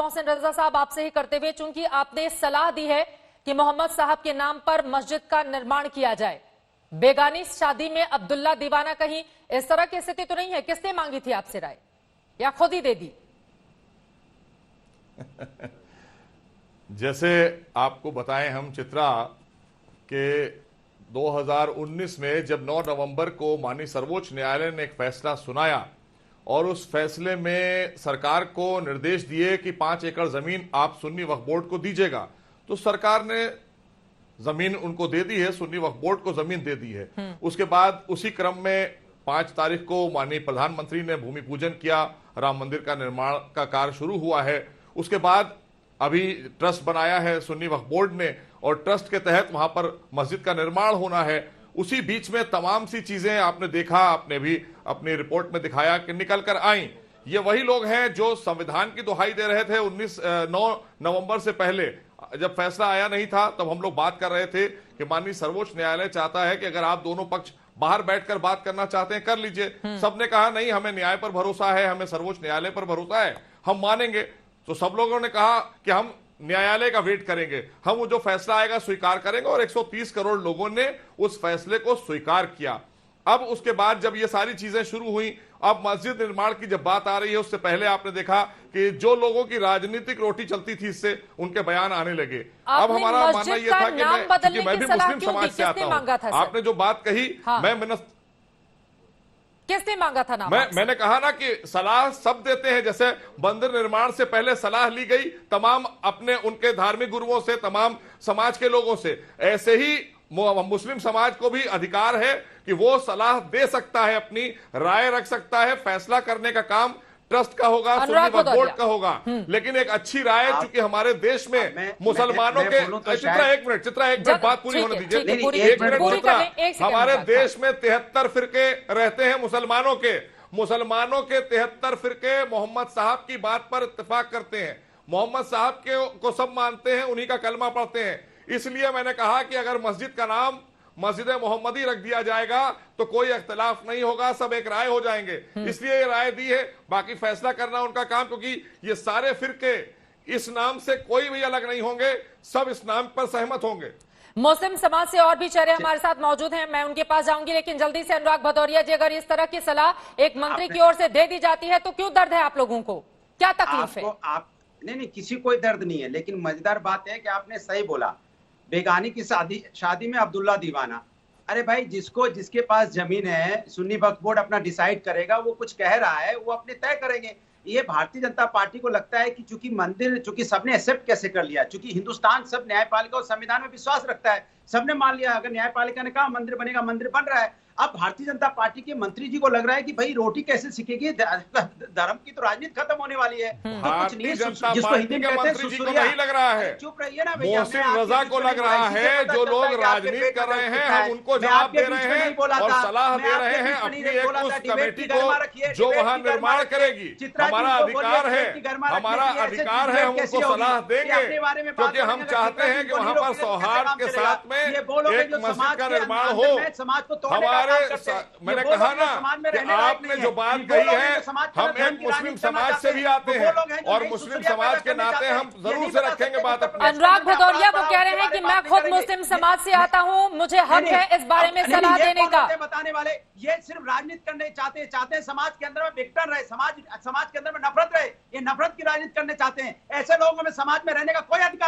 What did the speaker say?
मोहसिन रजा साहब आपसे ही करते हुए, चूंकि आपने सलाह दी है कि मोहम्मद साहब के नाम पर मस्जिद का निर्माण किया जाए, बेगानी शादी में अब्दुल्ला दीवाना कहीं इस तरह की स्थिति तो नहीं है? किसने मांगी थी आपसे राय या खुद ही दे दी? जैसे आपको बताएं हम चित्रा के 2019 में जब 9 नवंबर को माननीय सर्वोच्च न्यायालय ने एक फैसला सुनाया और उस फैसले में सरकार को निर्देश दिए कि 5 एकड़ जमीन आप सुन्नी वक्फ बोर्ड को दीजिएगा, तो सरकार ने जमीन उनको दे दी है, सुन्नी वक्फ बोर्ड को जमीन दे दी है। उसके बाद उसी क्रम में 5 तारीख को माननीय प्रधानमंत्री ने भूमि पूजन किया, राम मंदिर का निर्माण का कार्य शुरू हुआ है। उसके बाद अभी ट्रस्ट बनाया है सुन्नी वक्फ बोर्ड ने और ट्रस्ट के तहत वहां पर मस्जिद का निर्माण होना है। उसी बीच में तमाम सी चीजें आपने देखा, आपने भी अपनी रिपोर्ट में दिखाया कि निकल कर आई। ये वही लोग हैं जो संविधान की दुहाई दे रहे थे 9 नवंबर से पहले, जब फैसला आया नहीं था तब हम लोग बात कर रहे थे कि माननीय सर्वोच्च न्यायालय चाहता है कि अगर आप दोनों पक्ष बाहर बैठकर बात करना चाहते हैं कर लीजिए। सबने कहा नहीं, हमें न्याय पर भरोसा है, हमें सर्वोच्च न्यायालय पर भरोसा है, हम मानेंगे। तो सब लोगों ने कहा कि हम न्यायालय का वेट करेंगे, हम वो जो फैसला आएगा स्वीकार करेंगे, और 130 करोड़ लोगों ने उस फैसले को स्वीकार किया। अब उसके बाद जब ये सारी चीजें शुरू हुई, अब मस्जिद निर्माण की जब बात आ रही है, उससे पहले आपने देखा कि जो लोगों की राजनीतिक रोटी चलती थी इससे उनके बयान आने लगे। अब हमारा मानना यह था कि मैं भी मुस्लिम समाज से आता हूं, आपने जो बात कही किसने मांगा था नाम? मैंने कहा ना कि सलाह सब देते हैं। जैसे मंदिर निर्माण से पहले सलाह ली गई तमाम अपने उनके धार्मिक गुरुओं से, तमाम समाज के लोगों से, ऐसे ही मुस्लिम समाज को भी अधिकार है कि वो सलाह दे सकता है, अपनी राय रख सकता है। फैसला करने का काम ट्रस्ट का होगा, सुन्नी वक्फ बोर्ड का होगा। लेकिन एक अच्छी राय, चूंकि हमारे देश में मुसलमानों के चित्रा एक मिनट बात पूरी होने दीजिए, एक मिनट चित्रा। हमारे देश में 73 फिरके रहते हैं मुसलमानों के 73 फिरके मोहम्मद साहब की बात पर इत्तेफाक करते हैं, मोहम्मद साहब को सब मानते हैं, उन्हीं का कलमा पढ़ते हैं। इसलिए मैंने कहा कि अगर मस्जिद का नाम मस्जिद मोहम्मदी रख दिया जाएगा तो कोई इख्तिलाफ नहीं होगा, सब एक राय हो जाएंगे। इसलिए ये राय दी है, बाकी फैसला करना उनका काम, क्योंकि ये सारे फिरके इस नाम से कोई भी अलग नहीं होंगे, सब इस नाम पर सहमत होंगे। मुस्लिम समाज से और भी चेहरे हमारे साथ मौजूद हैं, मैं उनके पास जाऊंगी, लेकिन जल्दी से अनुराग भदौरिया जी, अगर इस तरह की सलाह एक मंत्री की ओर से दे दी जाती है तो क्यों दर्द है आप लोगों को, क्या तकलीफ है? नहीं, किसी कोई दर्द नहीं है, लेकिन मजेदार बात है कि आपने सही बोला, बेगानी की शादी में अब्दुल्ला दीवाना। अरे भाई, जिसके पास जमीन है, सुन्नी वक्फ बोर्ड अपना डिसाइड करेगा, वो कुछ कह रहा है वो अपने तय करेंगे। ये भारतीय जनता पार्टी को लगता है कि चूंकि सबने एक्सेप्ट कैसे कर लिया, चूंकि हिंदुस्तान सब न्यायपालिका और संविधान में विश्वास रखता है, सबने मान लिया, अगर न्यायपालिका ने कहा मंदिर बनेगा, मंदिर बन रहा है। अब भारतीय जनता पार्टी के मंत्री जी को लग रहा है कि भाई रोटी कैसे सिकेगी, धर्म की तो राजनीति खत्म होने वाली है, तो कुछ नहीं, जिसको हिंदी में कहते हैं सुसुरिया। नहीं लग रहा है, चुप रहिए ना भैया, मोहसिन रजा को लग रहा है जो लोग राजनीति कर रहे हैं, हम उनको जवाब दे रहे हैं और सलाह दे रहे हैं अपनी एक उस कमेटी को जो वहां निर्माण करेगी। हमारा अधिकार है, हम उनको सलाह देंगे, क्योंकि हम चाहते हैं कि वहां पर सौहार्द के साथ में एक मस्जिद का निर्माण हो। समाज को मैंने कहा ना कि आपने जो बात कही है, हम एक मुस्लिम समाज से भी आते हैं और मुस्लिम समाज के नाते हम जरूर से रखेंगे बात अपनी। अनुराग भदौरिया वो कह रहे हैं कि मैं खुद मुस्लिम समाज से आता हूं, मुझे हक है इस बारे में सलाह देने का। बताने वाले ये सिर्फ राजनीति करने चाहते हैं समाज के अंदर में विघटन रहे, समाज के अंदर में नफरत रहे, ये नफरत की राजनीति करने चाहते हैं। ऐसे लोगों में समाज में रहने का कोई अधिकार